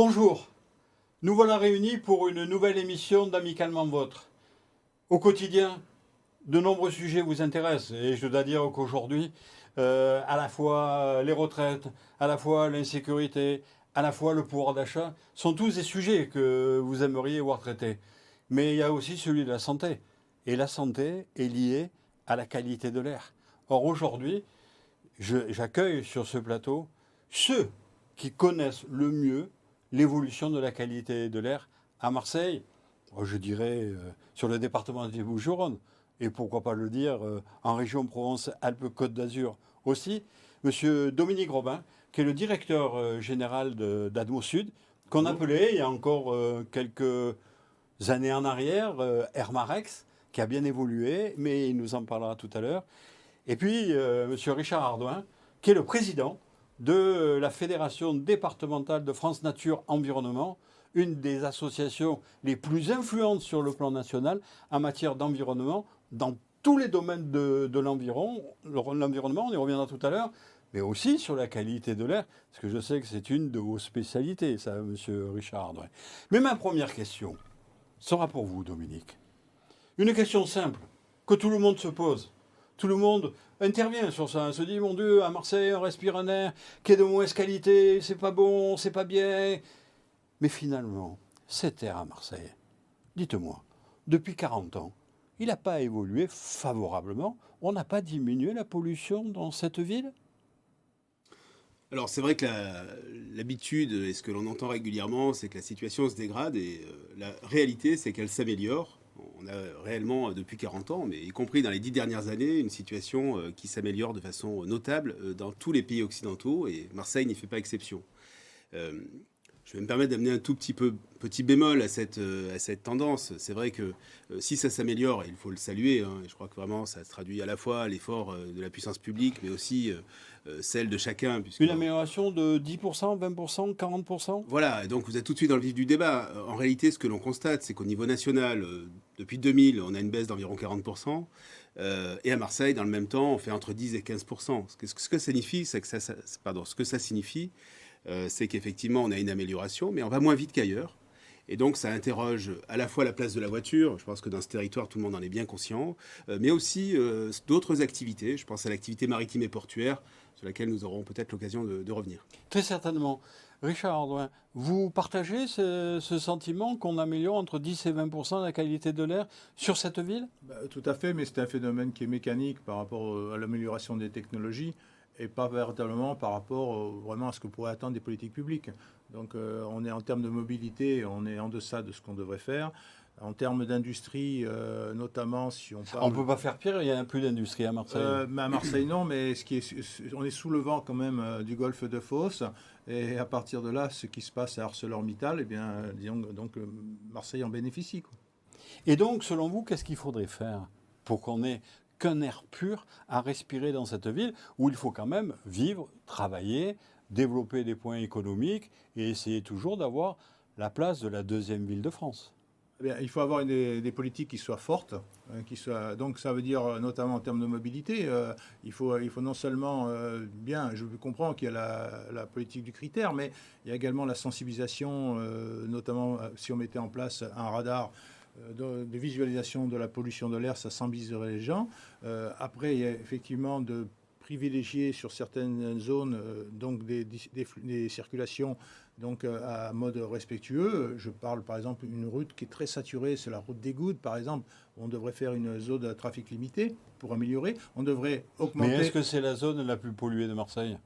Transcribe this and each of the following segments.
Bonjour, nous voilà réunis pour une nouvelle émission d'Amicalement Vôtre. Au quotidien, de nombreux sujets vous intéressent et je dois dire qu'aujourd'hui, à la fois les retraites, à la fois l'insécurité, à la fois le pouvoir d'achat, sont tous des sujets que vous aimeriez voir traités. Mais il y a aussi celui de la santé. Et la santé est liée à la qualité de l'air. Or aujourd'hui, j'accueille sur ce plateau ceux qui connaissent le mieux l'évolution de la qualité de l'air à Marseille, je dirais sur le département des Bouches-du-Rhône, et pourquoi pas le dire en région Provence-Alpes-Côte d'Azur aussi, Monsieur Dominique Robin, qui est le directeur général d'Admo Sud, qu'on appelait il y a encore quelques années en arrière Airmarex, qui a bien évolué, mais il nous en parlera tout à l'heure. Et puis, Monsieur Richard Ardouin, qui est le président de la Fédération départementale de France Nature Environnement, une des associations les plus influentes sur le plan national en matière d'environnement, dans tous les domaines de l'environnement, on y reviendra tout à l'heure, mais aussi sur la qualité de l'air, parce que je sais que c'est une de vos spécialités, ça, Monsieur Richard Ardouin. Mais ma première question sera pour vous, Dominique. Une question simple, que tout le monde se pose. Tout le monde intervient sur ça, se dit, mon Dieu, à Marseille, on respire un air qui est de mauvaise qualité, c'est pas bon, c'est pas bien. Mais finalement, cet air à Marseille, dites-moi, depuis 40 ans, il n'a pas évolué favorablement. On n'a pas diminué la pollution dans cette ville? Alors c'est vrai que l'habitude et ce que l'on entend régulièrement, c'est que la situation se dégrade et la réalité, c'est qu'elle s'améliore. On a réellement, depuis 40 ans, mais y compris dans les 10 dernières années, une situation qui s'améliore de façon notable dans tous les pays occidentaux et Marseille n'y fait pas exception. Euh, je vais me permettre d'amener un tout petit bémol à cette tendance. C'est vrai que si ça s'améliore, il faut le saluer, hein, et je crois que vraiment ça se traduit à la fois l'effort de la puissance publique, mais aussi celle de chacun. Une amélioration de 10%, 20%, 40%? Voilà, et donc vous êtes tout de suite dans le vif du débat. En réalité, ce que l'on constate, c'est qu'au niveau national, depuis 2000, on a une baisse d'environ 40%, et à Marseille, dans le même temps, on fait entre 10 et 15%. Ce que ça signifie, c'est que ce que ça signifie, c'est qu'effectivement, on a une amélioration, mais on va moins vite qu'ailleurs. Et donc, ça interroge à la fois la place de la voiture, je pense que dans ce territoire, tout le monde en est bien conscient, mais aussi d'autres activités. Je pense à l'activité maritime et portuaire, sur laquelle nous aurons peut-être l'occasion de revenir. Très certainement. Richard Ardouin, vous partagez ce sentiment qu'on améliore entre 10 et 20% la qualité de l'air sur cette ville? Tout à fait, mais c'est un phénomène qui est mécanique par rapport à l'amélioration des technologies et pas véritablement par rapport vraiment à ce que pourrait attendre des politiques publiques. Donc on est en termes de mobilité, on est en deçà de ce qu'on devrait faire. En termes d'industrie, notamment si on parle... On ne peut pas faire pire, il n'y a plus d'industrie à Marseille. Mais à Marseille, non, mais on est sous le vent quand même du golfe de Fos. Et à partir de là, ce qui se passe à ArcelorMittal, eh bien, disons, donc Marseille en bénéficie, quoi. Et donc, selon vous, qu'est-ce qu'il faudrait faire pour qu'on ait qu'un air pur à respirer dans cette ville où il faut quand même vivre, travailler, développer des points économiques et essayer toujours d'avoir la place de la deuxième ville de France? Eh bien, il faut avoir des politiques qui soient fortes, donc ça veut dire notamment en termes de mobilité, il faut non seulement, bien, je comprends qu'il y a la politique du critère, mais il y a également la sensibilisation, notamment si on mettait en place un radar de visualisation de la pollution de l'air, ça sensibiliserait les gens. Après, il y a effectivement de privilégier sur certaines zones donc des circulations donc à mode respectueux. Je parle par exemple d'une route qui est très saturée, c'est la route des Goudes par exemple. On devrait faire une zone de trafic limité pour améliorer. On devrait augmenter. Mais est-ce que c'est la zone la plus polluée de Marseille?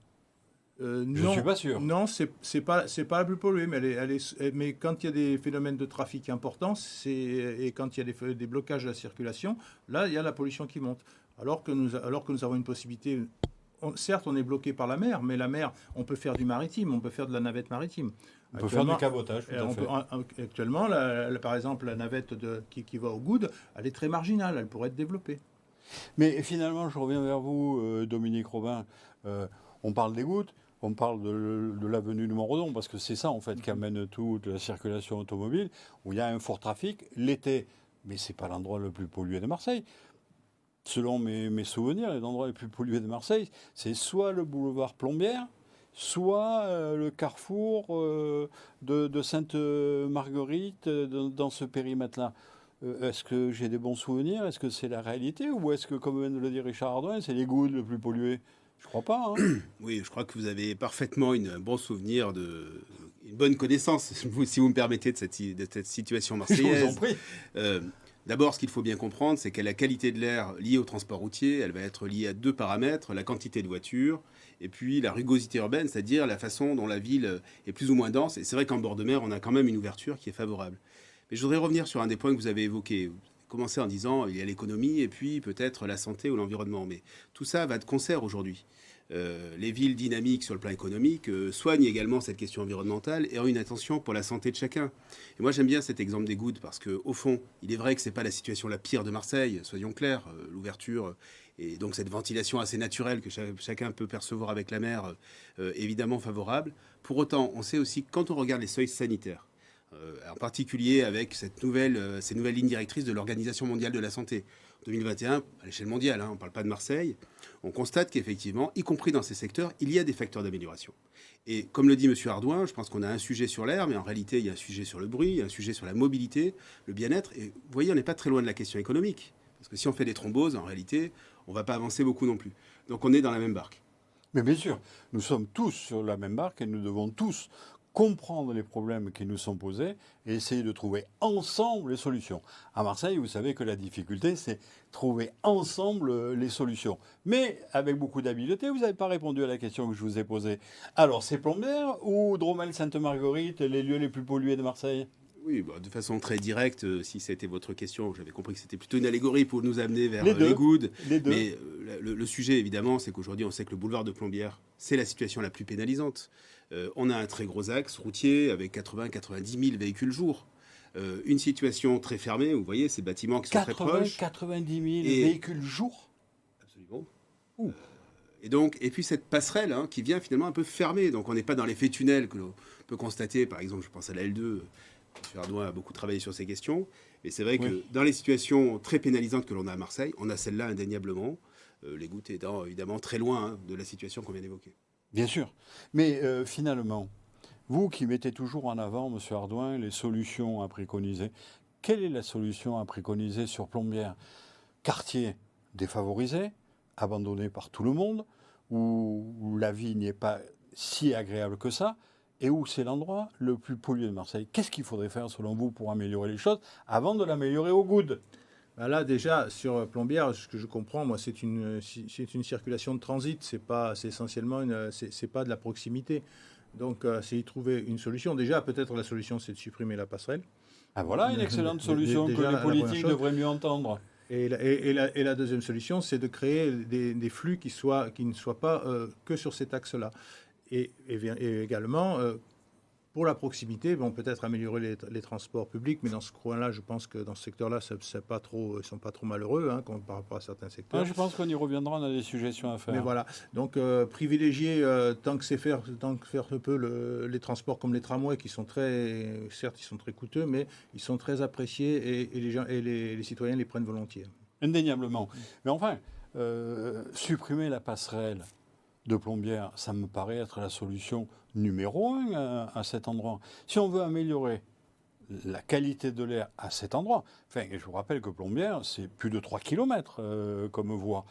Je ne suis pas sûr. Non, c'est pas la plus polluée, mais quand il y a des phénomènes de trafic importants, et quand il y a des blocages de la circulation, là il y a la pollution qui monte. Alors que nous avons une possibilité. Certes, on est bloqué par la mer, mais la mer, on peut faire du maritime, on peut faire de la navette maritime. On peut faire du cabotage, tout à fait. Actuellement, par exemple, la navette qui va au Goude, elle est très marginale, elle pourrait être développée. Mais finalement, je reviens vers vous, Dominique Robin. On parle des Goudes, on parle de l'avenue du Montredon, parce que c'est ça, en fait, qui amène toute la circulation automobile, où il y a un fort trafic l'été. Mais ce n'est pas l'endroit le plus pollué de Marseille. Selon mes souvenirs, les endroits les plus pollués de Marseille, c'est soit le boulevard Plombières, soit le carrefour de Sainte-Marguerite dans ce périmètre-là. Est-ce que j'ai des bons souvenirs? Est-ce que c'est la réalité? Ou est-ce que, comme vient de le dire Richard Ardouin, c'est les Goudes le plus pollué? Je crois pas. Hein. Oui, je crois que vous avez parfaitement un bon souvenir une bonne connaissance, si vous me permettez, de cette situation Je vous en marseillaise. prie. D'abord, ce qu'il faut bien comprendre, c'est que la qualité de l'air liée au transport routier, elle va être liée à 2 paramètres, la quantité de voitures et puis la rugosité urbaine, c'est-à-dire la façon dont la ville est plus ou moins dense. Et c'est vrai qu'en bord de mer, on a quand même une ouverture qui est favorable. Mais je voudrais revenir sur un des points que vous avez évoqués. Vous commencez en disant il y a l'économie et puis peut-être la santé ou l'environnement. Mais tout ça va de concert aujourd'hui. Les villes dynamiques sur le plan économique soignent également cette question environnementale et ont une attention pour la santé de chacun. Et moi j'aime bien cet exemple des Goudes parce qu'au fond, il est vrai que ce n'est pas la situation la pire de Marseille, soyons clairs, l'ouverture et donc cette ventilation assez naturelle que chacun peut percevoir avec la mer, évidemment favorable. Pour autant, on sait aussi que quand on regarde les seuils sanitaires, en particulier avec ces nouvelles lignes directrices de l'Organisation mondiale de la santé. 2021, à l'échelle mondiale, on ne parle pas de Marseille, on constate qu'effectivement, y compris dans ces secteurs, il y a des facteurs d'amélioration. Et comme le dit M. Ardouin, je pense qu'on a un sujet sur l'air, mais en réalité, il y a un sujet sur le bruit, il y a un sujet sur la mobilité, le bien-être. Et vous voyez, on n'est pas très loin de la question économique. Parce que si on fait des thromboses, en réalité, on ne va pas avancer beaucoup non plus. Donc on est dans la même barque. Mais bien sûr, nous sommes tous sur la même barque et nous devons tous comprendre les problèmes qui nous sont posés et essayer de trouver ensemble les solutions. À Marseille, vous savez que la difficulté, c'est trouver ensemble les solutions. Mais avec beaucoup d'habileté, vous n'avez pas répondu à la question que je vous ai posée. Alors, c'est Plombières ou Dromel-Sainte-Marguerite, les lieux les plus pollués de Marseille? Oui, de façon très directe, si c'était votre question, j'avais compris que c'était plutôt une allégorie pour nous amener vers Les deux. les Goudes. Les deux. Mais le sujet, évidemment, c'est qu'aujourd'hui, on sait que le boulevard de Plombières, c'est la situation la plus pénalisante. On a un très gros axe routier avec 80-90 000 véhicules jour. Une situation très fermée, vous voyez, ces bâtiments qui sont très proches. 90 000 Et- véhicules jour? Absolument. Ouh. Et puis cette passerelle qui vient finalement un peu fermer. Donc on n'est pas dans l'effet tunnel que l'on peut constater. Par exemple, je pense à la L2. M. Ardouin a beaucoup travaillé sur ces questions. Et c'est vrai que Oui. dans les situations très pénalisantes que l'on a à Marseille, on a celle-là indéniablement. Les Gouttes étant évidemment très loin de la situation qu'on vient d'évoquer. Bien sûr. Mais finalement, vous qui mettez toujours en avant, M. Ardouin, les solutions à préconiser, quelle est la solution à préconiser sur Plombières? Quartier défavorisé, abandonné par tout le monde, où la vie n'y est pas si agréable que ça, et où c'est l'endroit le plus pollué de Marseille. Qu'est-ce qu'il faudrait faire, selon vous, pour améliorer les choses, avant de l'améliorer au good? Bah là, déjà, sur Plombières, ce que je comprends, moi, c'est une circulation de transit. C'est essentiellement c'est pas de la proximité. Donc, c'est y trouver une solution. Déjà, peut-être la solution, c'est de supprimer la passerelle. Ah voilà une excellente solution Déjà, que les la première politiques chose. devraient mieux entendre. Et la deuxième solution, c'est de créer des flux qui ne soient pas que sur cet axe-là. Et également, pour la proximité, peut-être améliorer les transports publics, mais dans ce coin-là, je pense que dans ce secteur-là, ils ne sont pas trop malheureux par rapport à certains secteurs. Je pense qu'on y reviendra, on a des suggestions à faire. Mais voilà, donc privilégier tant que faire se peut les transports comme les tramways qui sont certes ils sont très coûteux, mais ils sont très appréciés et les gens et les citoyens les prennent volontiers. Indéniablement. Mais enfin, supprimer la passerelle de Plombières, ça me paraît être la solution numéro 1 à cet endroit. Si on veut améliorer la qualité de l'air à cet endroit, enfin, je vous rappelle que Plombières, c'est plus de 3 km comme voie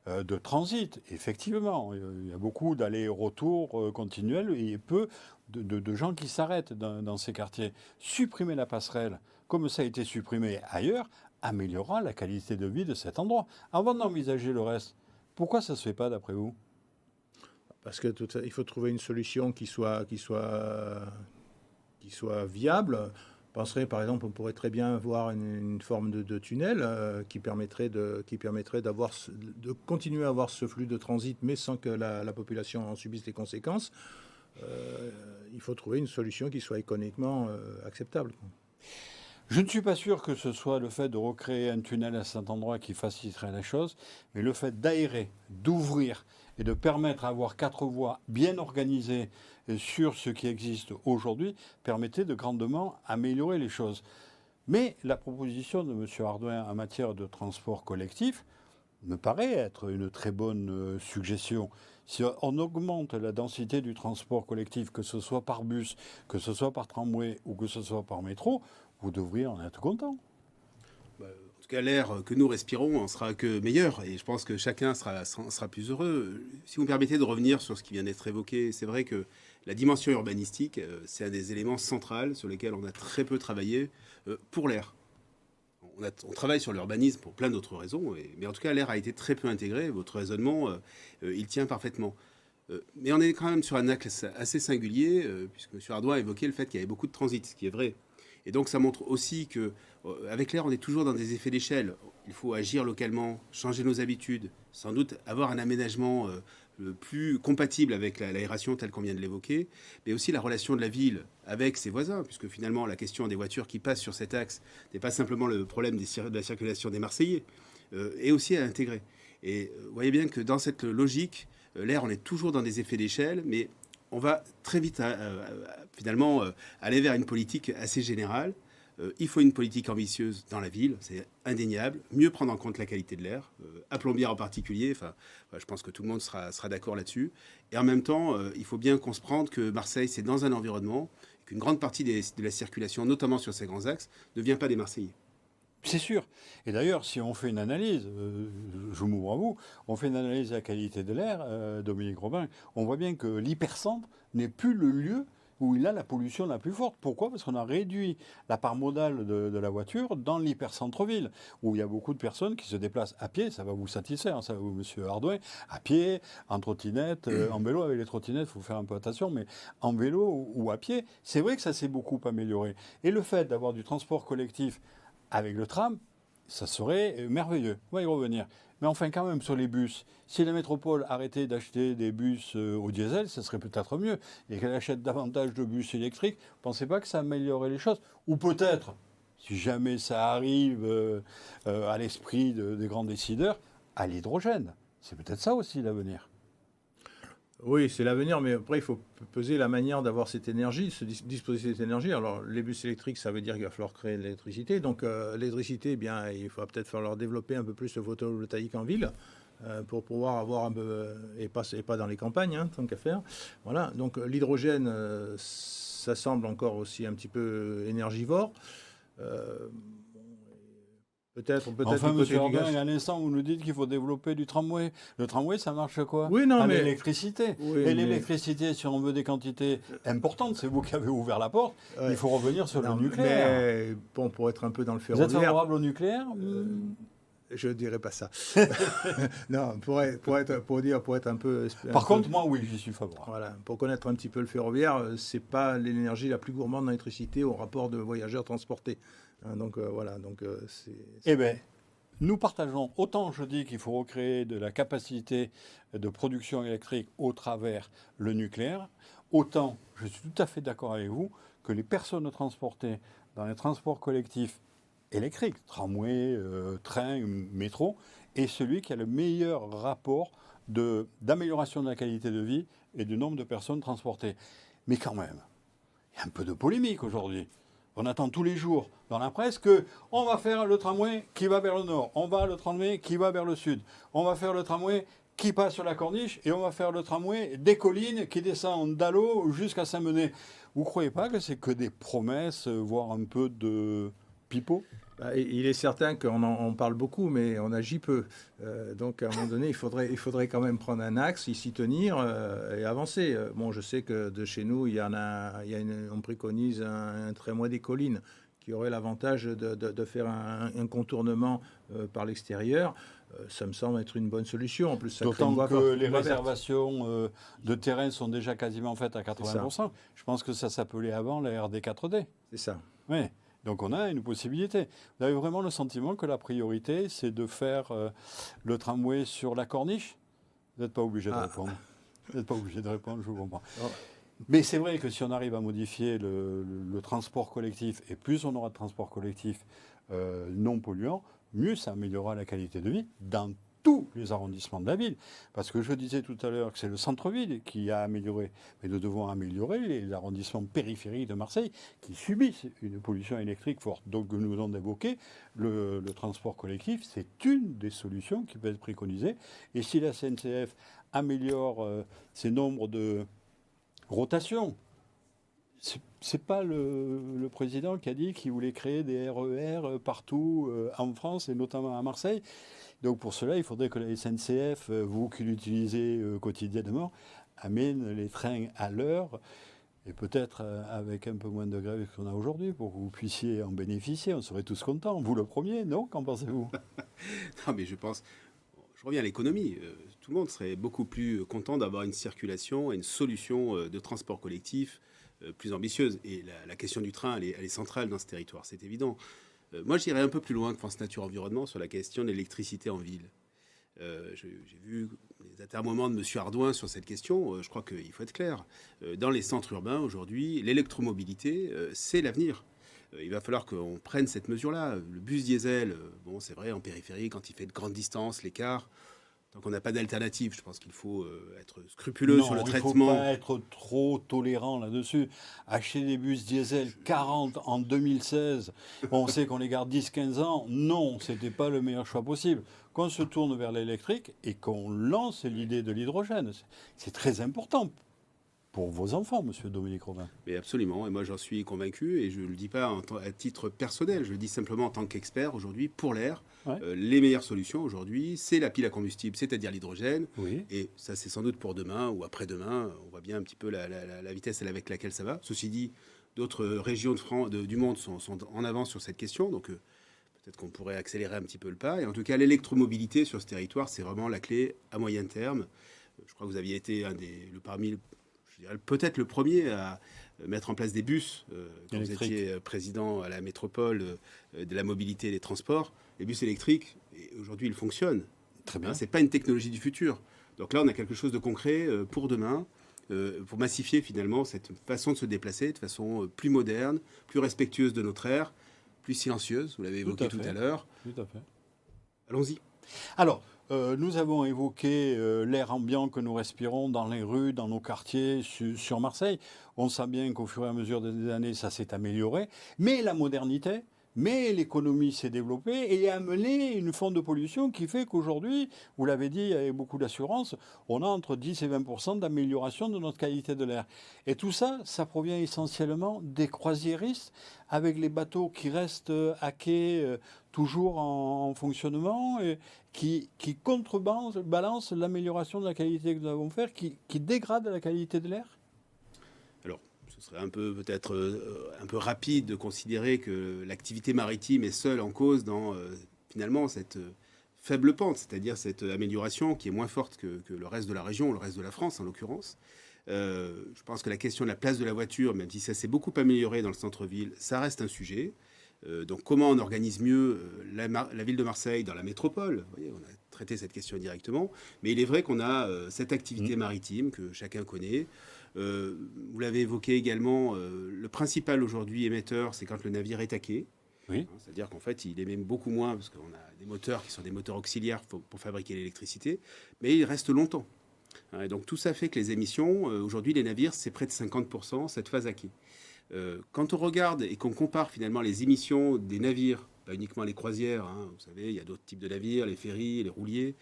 de transit. Effectivement, il y a beaucoup d'allers-retours continuels et peu de gens qui s'arrêtent dans ces quartiers. Supprimer la passerelle, comme ça a été supprimé ailleurs, améliorera la qualité de vie de cet endroit. Avant d'envisager le reste, pourquoi ça ne se fait pas d'après vous? Parce que il faut trouver une solution qui soit viable. Je penserais, par exemple, on pourrait très bien avoir une forme de tunnel qui permettrait de continuer à avoir ce flux de transit, mais sans que la population en subisse les conséquences. Il faut trouver une solution qui soit économiquement acceptable. Je ne suis pas sûr que ce soit le fait de recréer un tunnel à cet endroit qui faciliterait la chose, mais le fait d'aérer, d'ouvrir et de permettre d'avoir 4 voies bien organisées sur ce qui existe aujourd'hui permettait de grandement améliorer les choses. Mais la proposition de M. Ardouin en matière de transport collectif me paraît être une très bonne suggestion. si on augmente la densité du transport collectif, que ce soit par bus, que ce soit par tramway ou que ce soit par métro, vous devriez en être content. En tout cas, l'air que nous respirons en sera que meilleur et je pense que chacun sera plus heureux. Si vous me permettez de revenir sur ce qui vient d'être évoqué, c'est vrai que la dimension urbanistique, c'est un des éléments centraux sur lesquels on a très peu travaillé pour l'air. On travaille sur l'urbanisme pour plein d'autres raisons, mais en tout cas, l'air a été très peu intégré. Votre raisonnement, il tient parfaitement. Mais on est quand même sur un axe assez singulier, puisque M. Ardouin a évoqué le fait qu'il y avait beaucoup de transit, ce qui est vrai. Et donc ça montre aussi que avec l'air, on est toujours dans des effets d'échelle. Il faut agir localement, changer nos habitudes, sans doute avoir un aménagement le plus compatible avec l'aération telle qu'on vient de l'évoquer, mais aussi la relation de la ville avec ses voisins, puisque finalement la question des voitures qui passent sur cet axe n'est pas simplement le problème de la circulation des Marseillais, est aussi à intégrer. Et vous voyez bien que dans cette logique, l'air, on est toujours dans des effets d'échelle, mais on va très vite finalement aller vers une politique assez générale. Il faut une politique ambitieuse dans la ville, c'est indéniable. Mieux prendre en compte la qualité de l'air, à Plombières en particulier. Je pense que tout le monde sera d'accord là-dessus. Et en même temps, il faut bien qu'on se prenne que Marseille, c'est dans un environnement, qu'une grande partie de la circulation, notamment sur ces grands axes, ne vient pas des Marseillais. C'est sûr. Et d'ailleurs, si on fait une analyse, je m'ouvre à vous, on fait une analyse de la qualité de l'air, Dominique Robin, on voit bien que l'hypercentre n'est plus le lieu où il a la pollution la plus forte. Pourquoi ? Parce qu'on a réduit la part modale de la voiture dans l'hypercentre-ville, où il y a beaucoup de personnes qui se déplacent à pied, ça va vous satisfaire, hein, ça vous, monsieur Ardouin, à pied, en trottinette, en vélo. Avec les trottinettes, il faut faire un peu attention, mais en vélo ou à pied, c'est vrai que ça s'est beaucoup amélioré. Et le fait d'avoir du transport collectif avec le tram, ça serait merveilleux. On va y revenir. Mais enfin, quand même, sur les bus, si la métropole arrêtait d'acheter des bus au diesel, ça serait peut-être mieux. Et qu'elle achète davantage de bus électriques, vous ne pensez pas que ça améliorerait les choses ? Ou peut-être, si jamais ça arrive à l'esprit des grands décideurs, à l'hydrogène. C'est peut-être ça aussi l'avenir. Oui, c'est l'avenir, mais après, il faut peser la manière d'avoir cette énergie, se disposer de cette énergie. Alors, les bus électriques, ça veut dire qu'il va falloir créer de l'électricité. Donc, l'électricité, eh bien, il va peut-être falloir développer un peu plus le photovoltaïque en ville pour pouvoir avoir un peu, et pas dans les campagnes, hein, tant qu'à faire. Voilà, donc l'hydrogène, ça semble encore aussi un petit peu énergivore. Peut-être enfin, du côté monsieur du Ardouin, gaz. à l'instant, vous nous dites qu'il faut développer du tramway. Le tramway, ça marche quoi ? Oui, non, à mais l'électricité. oui, Et mais- l'électricité, si on veut des quantités importantes, c'est vous qui avez ouvert la porte, Ouais. il faut revenir sur Non, le nucléaire. mais bon, pour être un peu dans le Vous êtes ferroviaire, favorable au nucléaire je dirais pas ça. Non, pour être un peu. Par contre, moi, oui, j'y suis favorable. Voilà, pour connaître un petit peu le ferroviaire, c'est pas l'énergie la plus gourmande en électricité au rapport de voyageurs transportés. Hein, donc voilà, donc c'est. Eh bien, nous partageons, autant je dis qu'il faut recréer de la capacité de production électrique au travers le nucléaire, autant je suis tout à fait d'accord avec vous que les personnes transportées dans les transports collectifs électriques, tramway, train, métro, est celui qui a le meilleur rapport d'amélioration de la qualité de vie et du nombre de personnes transportées. Mais quand même, il y a un peu de polémique aujourd'hui. On attend tous les jours dans la presse que on va faire le tramway qui va vers le nord, on va le tramway qui va vers le sud, on va faire le tramway qui passe sur la corniche et on va faire le tramway des collines qui descend d'Allo jusqu'à Saint-Menet. Vous ne croyez pas que c'est que des promesses, voire un peu de pipeau ? Bah, il est certain qu'on parle beaucoup, mais on agit peu. Donc, à un moment donné, il faudrait quand même prendre un axe, s'y tenir et avancer. Bon, je sais que de chez nous, on préconise un tramway des collines qui aurait l'avantage de faire un contournement par l'extérieur. Ça me semble être une bonne solution. En plus, ça crée une D'autant voie que les une voie verte. réservations de terrain sont déjà quasiment faites à 80%. Je pense que ça s'appelait avant la RD 4D. C'est ça. Oui. Donc on a une possibilité. Vous avez vraiment le sentiment que la priorité, c'est de faire le tramway sur la corniche ? Vous n'êtes pas obligé de répondre. Vous n'êtes pas obligé de répondre, je vous comprends. Oh. Mais c'est vrai que si on arrive à modifier le transport collectif, et plus on aura de transport collectif non polluant, mieux ça améliorera la qualité de vie dans tous les arrondissements de la ville. Parce que je disais tout à l'heure que c'est le centre-ville qui a amélioré. Mais nous devons améliorer les arrondissements périphériques de Marseille qui subissent une pollution électrique forte. Donc nous venons d'évoquer le transport collectif. C'est une des solutions qui peut être préconisée. Et si la SNCF améliore ses nombres de rotations, c'est pas le président qui a dit qu'il voulait créer des RER partout en France et notamment à Marseille. Donc pour cela, il faudrait que la SNCF, vous qui l'utilisez quotidiennement, amène les trains à l'heure et peut-être avec un peu moins de grève qu'on a aujourd'hui pour que vous puissiez en bénéficier. On serait tous contents. Vous le premier, non? Qu'en pensez-vous? Non, mais je reviens à l'économie. Tout le monde serait beaucoup plus content d'avoir une circulation et une solution de transport collectif plus ambitieuse. Et la question du train, elle est centrale dans ce territoire, c'est évident. Moi, j'irais un peu plus loin que France Nature Environnement sur la question de l'électricité en ville. J'ai vu les atermoiements de M. Ardouin sur cette question. Je crois qu'il faut être clair. Dans les centres urbains, aujourd'hui, l'électromobilité, c'est l'avenir. Il va falloir qu'on prenne cette mesure-là. Le bus diesel, bon, c'est vrai, en périphérie, quand il fait de grandes distances, l'écart, tant qu'on n'a pas d'alternative, je pense qu'il faut être scrupuleux sur le traitement. Il ne faut pas être trop tolérant là-dessus. Acheter des bus diesel 40 en 2016, on sait qu'on les garde 10-15 ans. Non, ce n'était pas le meilleur choix possible. Qu'on se tourne vers l'électrique et qu'on lance l'idée de l'hydrogène. C'est très important pour vos enfants, monsieur Dominique Robin. Mais absolument, et moi j'en suis convaincu, et je ne le dis pas à titre personnel, je le dis simplement en tant qu'expert aujourd'hui, pour l'air, les meilleures solutions aujourd'hui, c'est la pile à combustible, c'est-à-dire l'hydrogène, et ça c'est sans doute pour demain ou après-demain, on voit bien un petit peu la vitesse avec laquelle ça va. Ceci dit, d'autres régions du monde sont en avance sur cette question, donc peut-être qu'on pourrait accélérer un petit peu le pas, et en tout cas l'électromobilité sur ce territoire, c'est vraiment la clé à moyen terme. Je crois que vous aviez été peut-être le premier à mettre en place des bus quand vous étiez président à la métropole de la mobilité et des transports. Les bus électriques, aujourd'hui, ils fonctionnent. Très bien. Ce n'est pas une technologie du futur. Donc là, on a quelque chose de concret pour demain, pour massifier finalement cette façon de se déplacer de façon plus moderne, plus respectueuse de notre ère, plus silencieuse, vous l'avez évoqué tout à l'heure. Tout à fait. Allons-y. Alors, nous avons évoqué l'air ambiant que nous respirons dans les rues, dans nos quartiers, sur Marseille. On sait bien qu'au fur et à mesure des années, ça s'est amélioré. Mais la modernité, mais l'économie s'est développée et a amené une forme de pollution qui fait qu'aujourd'hui, vous l'avez dit avec beaucoup d'assurance, on a entre 10 et 20% d'amélioration de notre qualité de l'air. Et tout ça, ça provient essentiellement des croisiéristes avec les bateaux qui restent à quai toujours en fonctionnement, et qui contrebalancent l'amélioration de la qualité que nous avons fait, qui dégrade la qualité de l'air. Alors, ce serait peut-être un peu rapide de considérer que l'activité maritime est seule en cause dans finalement cette faible pente, c'est-à-dire cette amélioration qui est moins forte que le reste de la région, le reste de la France en l'occurrence. Je pense que la question de la place de la voiture, même si ça s'est beaucoup amélioré dans le centre-ville, ça reste un sujet. Donc comment on organise mieux la ville de Marseille dans la métropole? Vous voyez, on a traité cette question directement. Mais il est vrai qu'on a cette activité maritime que chacun connaît. Vous l'avez évoqué également, le principal aujourd'hui émetteur, c'est quand le navire est à quai. Oui. C'est-à-dire qu'en fait, il émet beaucoup moins parce qu'on a des moteurs qui sont des moteurs auxiliaires pour fabriquer l'électricité, mais il reste longtemps. Et donc tout ça fait que les émissions, aujourd'hui les navires, c'est près de 50% cette phase à quai. Quand on regarde et qu'on compare finalement les émissions des navires, pas uniquement les croisières, vous savez, il y a d'autres types de navires, les ferries, les rouliers,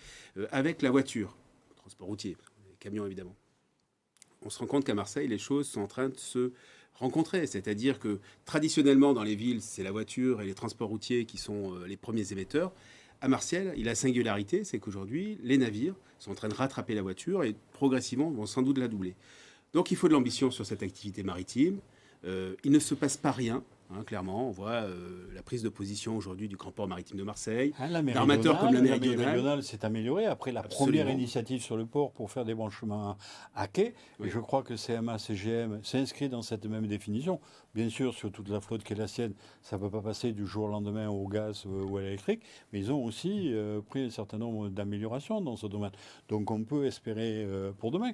avec la voiture, le transport routier, les camions évidemment, on se rend compte qu'à Marseille, les choses sont en train de se rencontrer. C'est-à-dire que traditionnellement, dans les villes, c'est la voiture et les transports routiers qui sont les premiers émetteurs. À Marseille, la singularité, c'est qu'aujourd'hui, les navires sont en train de rattraper la voiture et progressivement vont sans doute la doubler. Donc il faut de l'ambition sur cette activité maritime. Il ne se passe pas rien, clairement. On voit la prise de position aujourd'hui du Grand Port maritime de Marseille. D'armateurs comme la méridionale s'est améliorée après la première initiative sur le port pour faire des branchements à quai. Oui. Et je crois que CMA, CGM s'inscrit dans cette même définition. Bien sûr, sur toute la flotte qui est la sienne, ça ne peut pas passer du jour au lendemain au gaz ou à l'électrique. Mais ils ont aussi pris un certain nombre d'améliorations dans ce domaine. Donc on peut espérer pour demain.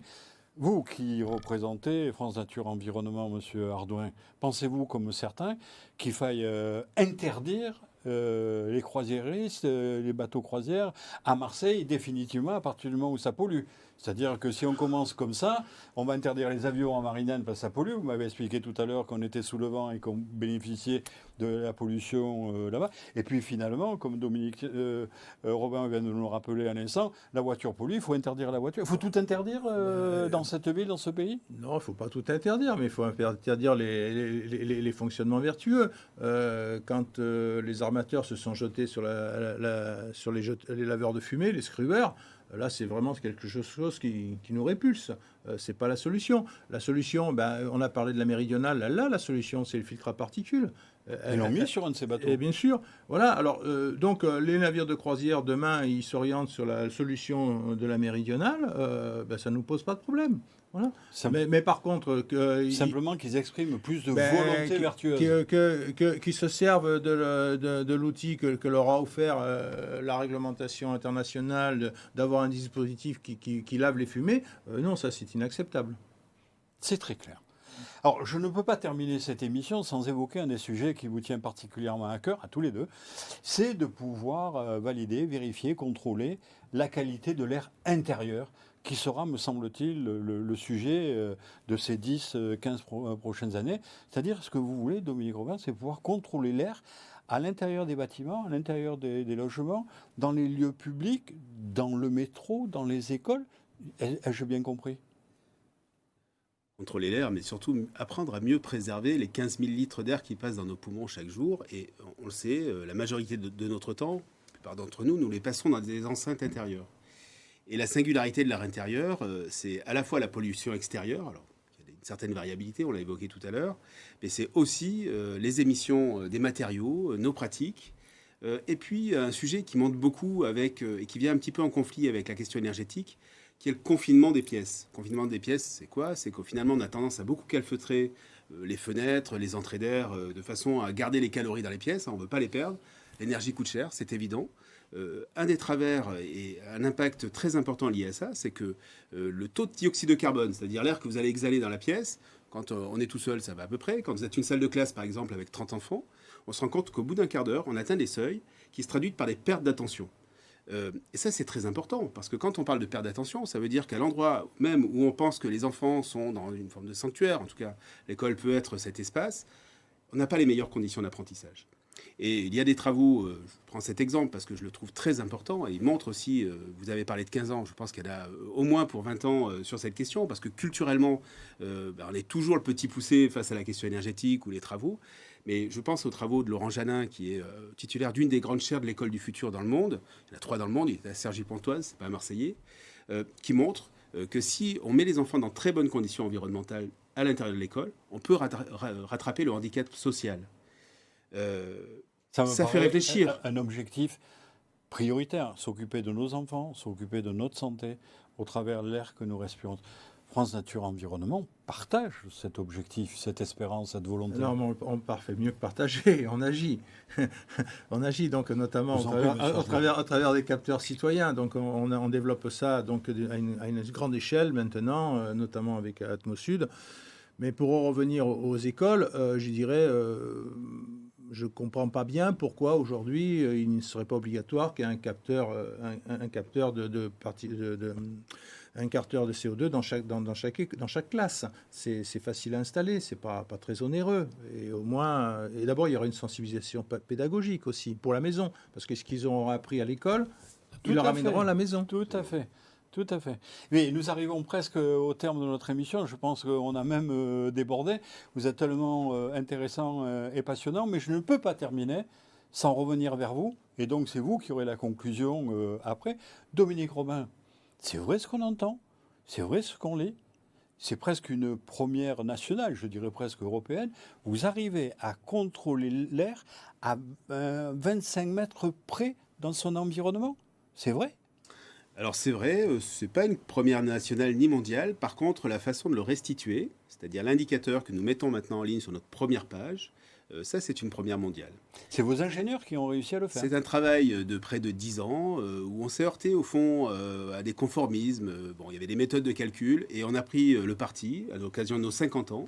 Vous qui représentez France Nature Environnement, monsieur Ardouin, pensez-vous, comme certains, qu'il faille interdire les croisiéristes, les bateaux croisières à Marseille, définitivement, à partir du moment où ça pollue. C'est-à-dire que si on commence comme ça, on va interdire les avions en marinade parce que ça pollue. Vous m'avez expliqué tout à l'heure qu'on était sous le vent et qu'on bénéficiait de la pollution là-bas. Et puis finalement, comme Dominique Robin vient de nous le rappeler à l'instant, la voiture pollue, il faut interdire la voiture. Il faut tout interdire dans cette ville, dans ce pays? Non, il ne faut pas tout interdire, mais il faut interdire les fonctionnements vertueux. Quand les armateurs se sont jetés sur, sur les laveurs de fumée, les scrueurs, là, c'est vraiment quelque chose qui nous répulse. Ce n'est pas la solution. La solution, on a parlé de la méridionale. Là, la solution, c'est le filtre à particules. Ils l'ont mis sur un de ces bateaux. Et bien sûr. Voilà. Alors, donc, les navires de croisière, demain, ils s'orientent sur la solution de la méridionale. Ça ne nous pose pas de problème. Voilà. Mais par contre... Simplement qu'ils expriment plus de volonté vertueuse. Qu'ils se servent de l'outil que leur a offert la réglementation internationale, d'avoir un dispositif qui lave les fumées, non, ça c'est inacceptable. C'est très clair. Alors, je ne peux pas terminer cette émission sans évoquer un des sujets qui vous tient particulièrement à cœur, à tous les deux, c'est de pouvoir valider, vérifier, contrôler la qualité de l'air intérieur, qui sera, me semble-t-il, le sujet de ces 10-15 prochaines années. C'est-à-dire, ce que vous voulez, Dominique Robin, c'est pouvoir contrôler l'air à l'intérieur des bâtiments, à l'intérieur des logements, dans les lieux publics, dans le métro, dans les écoles. Ai-je bien compris ? Contrôler l'air, mais surtout apprendre à mieux préserver les 15 000 litres d'air qui passent dans nos poumons chaque jour. Et on le sait, la majorité de notre temps, la plupart d'entre nous, nous les passons dans des enceintes intérieures. Et la singularité de l'air intérieur, c'est à la fois la pollution extérieure, alors il y a une certaine variabilité, on l'a évoqué tout à l'heure, mais c'est aussi les émissions des matériaux, nos pratiques, et puis un sujet qui monte beaucoup avec, et qui vient un petit peu en conflit avec la question énergétique, qui est le confinement des pièces. Le confinement des pièces, c'est quoi? C'est qu'au finalement, on a tendance à beaucoup calfeutrer les fenêtres, les entrées d'air, de façon à garder les calories dans les pièces. On ne veut pas les perdre. L'énergie coûte cher, c'est évident. Un des travers et un impact très important lié à ça, c'est que le taux de dioxyde de carbone, c'est-à-dire l'air que vous allez exhaler dans la pièce, quand on est tout seul, ça va à peu près. Quand vous êtes une salle de classe, par exemple, avec 30 enfants, on se rend compte qu'au bout d'un quart d'heure, on atteint des seuils qui se traduisent par des pertes d'attention. Et ça, c'est très important, parce que quand on parle de perte d'attention, ça veut dire qu'à l'endroit même où on pense que les enfants sont dans une forme de sanctuaire, en tout cas, l'école peut être cet espace, on n'a pas les meilleures conditions d'apprentissage. Et il y a des travaux, je prends cet exemple parce que je le trouve très important, et il montre aussi, vous avez parlé de 15 ans, je pense qu'il y en a au moins pour 20 ans sur cette question, parce que culturellement, on est toujours le petit poussé face à la question énergétique ou les travaux. Mais je pense aux travaux de Laurent Janin, qui est titulaire d'une des grandes chaires de l'école du futur dans le monde. Il y en a 3 dans le monde, il est à Cergy-Pontoise, c'est pas un Marseillais, qui montre que si on met les enfants dans très bonnes conditions environnementales à l'intérieur de l'école, on peut rattraper le handicap social. Ça fait réfléchir. Un objectif prioritaire, s'occuper de nos enfants, s'occuper de notre santé au travers de l'air que nous respirons. France Nature Environnement partage cet objectif, cette espérance, cette volonté. Non, on fait mieux que partager, on agit. On agit donc notamment à travers des capteurs citoyens. Donc on développe ça donc, à une grande échelle maintenant, notamment avec Atmosud. Mais pour en revenir aux écoles, je dirais... je ne comprends pas bien pourquoi aujourd'hui il ne serait pas obligatoire qu'il y ait un capteur de CO2 dans chaque classe. C'est facile à installer, c'est pas très onéreux. Et au moins, et d'abord il y aura une sensibilisation pédagogique aussi pour la maison, parce que ce qu'ils auront appris à l'école, ils le ramèneront à la maison. Tout à fait. Tout à fait. Mais nous arrivons presque au terme de notre émission. Je pense qu'on a même débordé. Vous êtes tellement intéressant et passionnant, mais je ne peux pas terminer sans revenir vers vous. Et donc, c'est vous qui aurez la conclusion après. Dominique Robin, c'est vrai ce qu'on entend, c'est vrai ce qu'on lit. C'est presque une première nationale, je dirais presque européenne. Vous arrivez à contrôler l'air à 25 mètres près dans son environnement. C'est vrai ? Alors c'est vrai, c'est pas une première nationale ni mondiale. Par contre, la façon de le restituer, c'est-à-dire l'indicateur que nous mettons maintenant en ligne sur notre première page, ça c'est une première mondiale. C'est vos ingénieurs qui ont réussi à le faire. C'est un travail de près de 10 ans où on s'est heurté au fond à des conformismes. Bon, il y avait des méthodes de calcul et on a pris le parti à l'occasion de nos 50 ans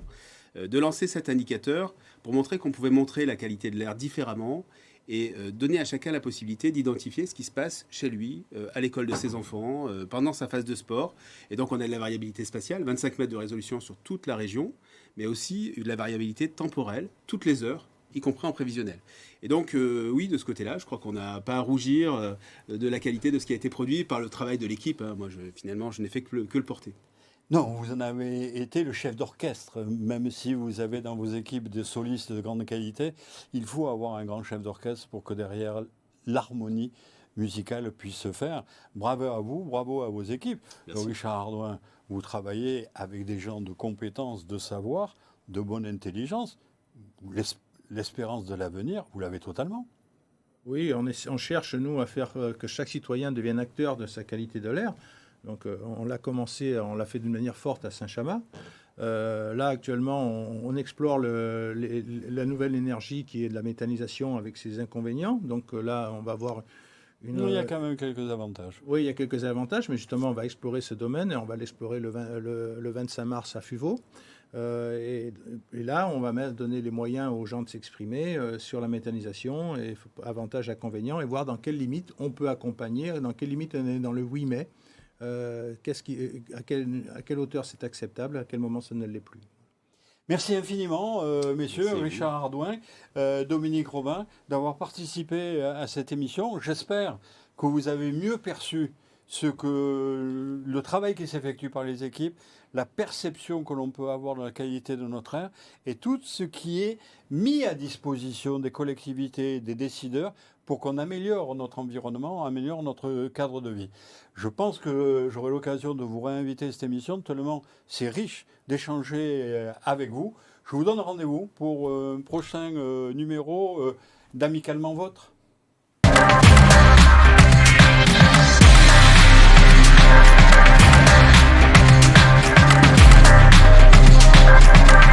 de lancer cet indicateur pour montrer qu'on pouvait montrer la qualité de l'air différemment et donner à chacun la possibilité d'identifier ce qui se passe chez lui, à l'école de ses enfants, pendant sa phase de sport. Et donc on a de la variabilité spatiale, 25 mètres de résolution sur toute la région, mais aussi de la variabilité temporelle, toutes les heures, y compris en prévisionnel. Et donc, oui, de ce côté-là, je crois qu'on n'a pas à rougir de la qualité de ce qui a été produit par le travail de l'équipe. Moi, finalement, je n'ai fait que le porter. Non, vous en avez été le chef d'orchestre, même si vous avez dans vos équipes des solistes de grande qualité. Il faut avoir un grand chef d'orchestre pour que derrière l'harmonie musicale puisse se faire. Bravo à vous, bravo à vos équipes. Richard Hardouin, vous travaillez avec des gens de compétences, de savoir, de bonne intelligence. L'espérance de l'avenir, vous l'avez totalement. Oui, on cherche, nous, à faire que chaque citoyen devienne acteur de sa qualité de l'air. Donc, on l'a commencé, on l'a fait d'une manière forte à Saint-Chamas. Là, actuellement, on explore la nouvelle énergie qui est de la méthanisation avec ses inconvénients. Donc là, on va voir il y a quand même quelques avantages. Oui, il y a quelques avantages, mais justement, on va explorer ce domaine et on va l'explorer le 25 mars à Fuveau. Et là, on va donner les moyens aux gens de s'exprimer sur la méthanisation, et avantages, inconvénients, et voir dans quelles limites on peut accompagner, dans quelles limites on est dans le oui mais, à quelle hauteur c'est acceptable, à quel moment ça ne l'est plus. Merci infiniment, messieurs, Merci Richard Hardouin, Dominique Robin, d'avoir participé à cette émission. J'espère que vous avez mieux perçu le travail qui s'effectue par les équipes, la perception que l'on peut avoir de la qualité de notre air et tout ce qui est mis à disposition des collectivités, des décideurs pour qu'on améliore notre environnement, améliore notre cadre de vie. Je pense que j'aurai l'occasion de vous réinviter à cette émission, tellement c'est riche d'échanger avec vous. Je vous donne rendez-vous pour un prochain numéro d'Amicalement Vôtre.